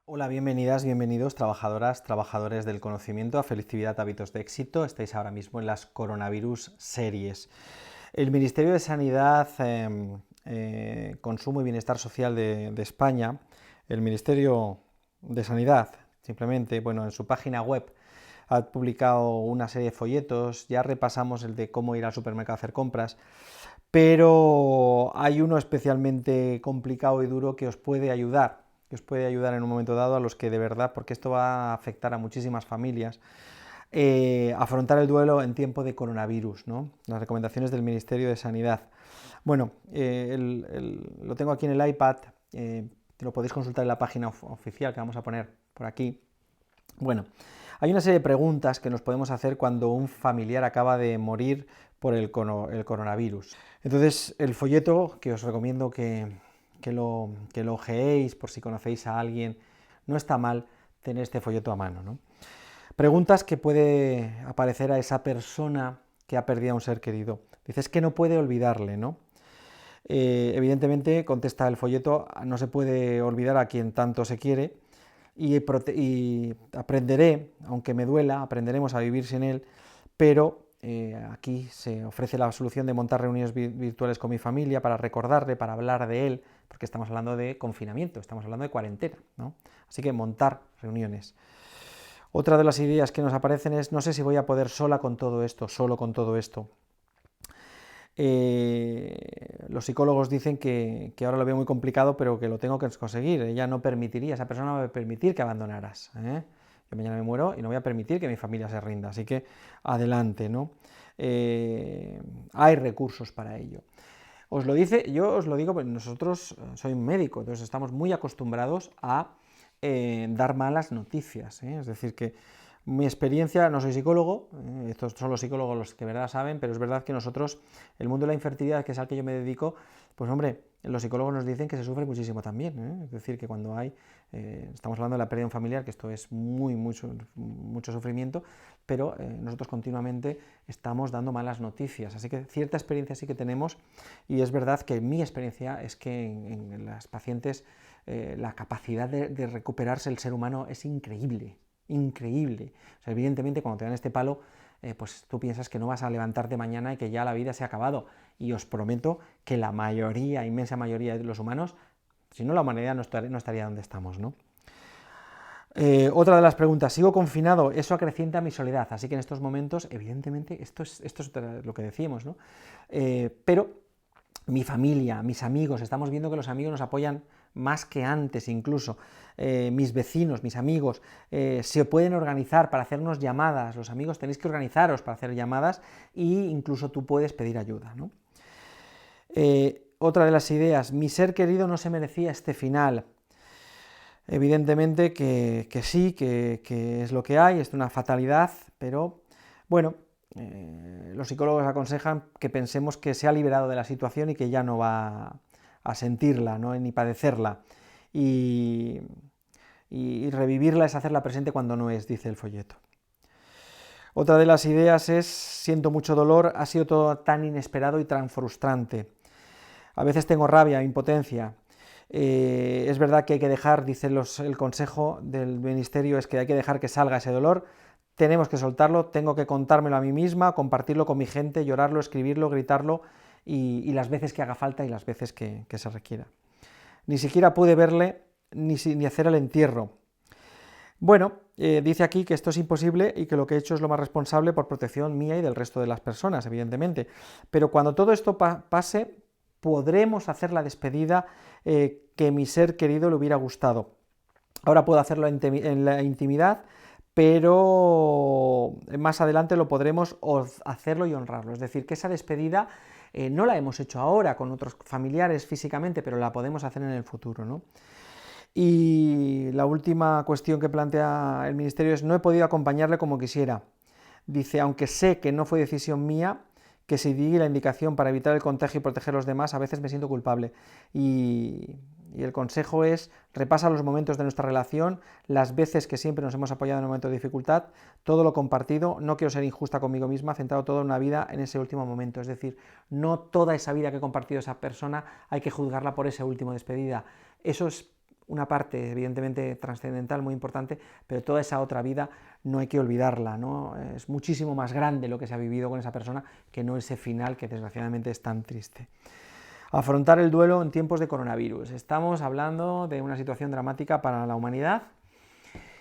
Hola, bienvenidas, bienvenidos, trabajadoras, trabajadores del conocimiento, a Felicidad, Hábitos de Éxito. Estáis ahora mismo en las coronavirus series. El Ministerio de Sanidad, Consumo y Bienestar Social de España, el Ministerio de Sanidad, simplemente, bueno, en su página web ha publicado una serie de folletos, ya repasamos el de cómo ir al supermercado a hacer compras, pero hay uno especialmente complicado y duro que os puede ayudar en un momento dado a los que de verdad, porque esto va a afectar a muchísimas familias, afrontar el duelo en tiempo de coronavirus, ¿no? Las recomendaciones del Ministerio de Sanidad. Bueno, lo tengo aquí en el iPad, lo podéis consultar en la página oficial que vamos a poner por aquí. Bueno, hay una serie de preguntas que nos podemos hacer cuando un familiar acaba de morir por el coronavirus. Entonces, el folleto, que os recomiendo que lo ojeéis por si conocéis a alguien, no está mal tener este folleto a mano, ¿no? Preguntas que puede aparecer a esa persona que ha perdido a un ser querido. Dices que no puede olvidarle, ¿no? Evidentemente, contesta el folleto, no se puede olvidar a quien tanto se quiere y aprenderé, aunque me duela, aprenderemos a vivir sin él, pero aquí se ofrece la solución de montar reuniones virtuales con mi familia para recordarle, para hablar de él, porque estamos hablando de confinamiento, estamos hablando de cuarentena, ¿no? Así que montar reuniones. Otra de las ideas que nos aparecen es, no sé si voy a poder sola con todo esto, solo con todo esto. Los psicólogos dicen que ahora lo veo muy complicado, pero que lo tengo que conseguir. Ella no permitiría, esa persona no va a permitir que abandonaras. Yo mañana me muero y no voy a permitir que mi familia se rinda. Así que adelante, ¿no? Hay recursos para ello. Yo os lo digo, pues nosotros soy un médico, entonces estamos muy acostumbrados a dar malas noticias. Es decir, que mi experiencia, no soy psicólogo, estos son los psicólogos los que de verdad saben, pero es verdad que nosotros, el mundo de la infertilidad, que es al que yo me dedico, pues hombre, los psicólogos nos dicen que se sufre muchísimo también. Es decir, que cuando estamos hablando de la pérdida de un familiar, que esto es mucho sufrimiento, pero nosotros continuamente estamos dando malas noticias. Así que cierta experiencia sí que tenemos, y es verdad que mi experiencia es que en las pacientes la capacidad de recuperarse el ser humano es increíble. Increíble. O sea, evidentemente, cuando te dan este palo, pues tú piensas que no vas a levantarte mañana y que ya la vida se ha acabado. Y os prometo que la mayoría, inmensa mayoría de los humanos, si no la humanidad no estaría donde estamos, ¿no? Otra de las preguntas, ¿sigo confinado? Eso acrecienta mi soledad, así que en estos momentos, evidentemente, esto es lo que decíamos, ¿no? Pero mi familia, mis amigos, estamos viendo que los amigos nos apoyan más que antes incluso, mis vecinos, mis amigos, se pueden organizar para hacernos llamadas, los amigos tenéis que organizaros para hacer llamadas e incluso tú puedes pedir ayuda, ¿no? Otra de las ideas, mi ser querido no se merecía este final. Evidentemente que sí, que es lo que hay, es una fatalidad, pero bueno, los psicólogos aconsejan que pensemos que se ha liberado de la situación y que ya no va a sentirla, ¿no? Ni padecerla. Y, y revivirla es hacerla presente cuando no es, dice el folleto. Otra de las ideas es, siento mucho dolor, ha sido todo tan inesperado y tan frustrante. A veces tengo rabia, impotencia. Es verdad que hay que dejar, dice el consejo del ministerio, es que hay que dejar que salga ese dolor, tenemos que soltarlo, tengo que contármelo a mí misma, compartirlo con mi gente, llorarlo, escribirlo, gritarlo y las veces que haga falta y las veces que se requiera. Ni siquiera pude verle ni hacer el entierro. Bueno, dice aquí que esto es imposible y que lo que he hecho es lo más responsable por protección mía y del resto de las personas, evidentemente. Pero cuando todo esto pase, podremos hacer la despedida que mi ser querido le hubiera gustado. Ahora puedo hacerlo en la intimidad, pero más adelante lo podremos hacerlo y honrarlo. Es decir, que esa despedida no la hemos hecho ahora con otros familiares físicamente, pero la podemos hacer en el futuro, ¿no? Y la última cuestión que plantea el Ministerio es, no he podido acompañarle como quisiera. Dice, aunque sé que no fue decisión mía, que si di la indicación para evitar el contagio y proteger a los demás, a veces me siento culpable. Y el consejo es, repasa los momentos de nuestra relación, las veces que siempre nos hemos apoyado en un momento de dificultad, todo lo compartido, no quiero ser injusta conmigo misma, centrado toda una vida en ese último momento. Es decir, no toda esa vida que ha compartido esa persona hay que juzgarla por esa última despedida. Eso es una parte evidentemente trascendental, muy importante, pero toda esa otra vida no hay que olvidarla, ¿no? Es muchísimo más grande lo que se ha vivido con esa persona que no ese final que desgraciadamente es tan triste. Afrontar el duelo en tiempos de coronavirus. Estamos hablando de una situación dramática para la humanidad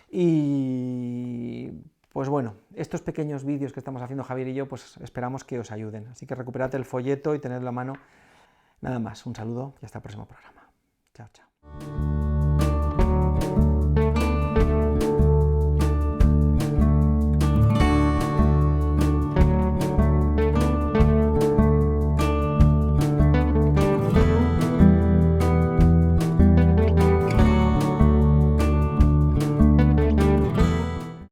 y pues bueno, estos pequeños vídeos que estamos haciendo Javier y yo, pues esperamos que os ayuden. Así que recuperad el folleto y tenedlo a mano. Nada más, un saludo y hasta el próximo programa. Chao, chao.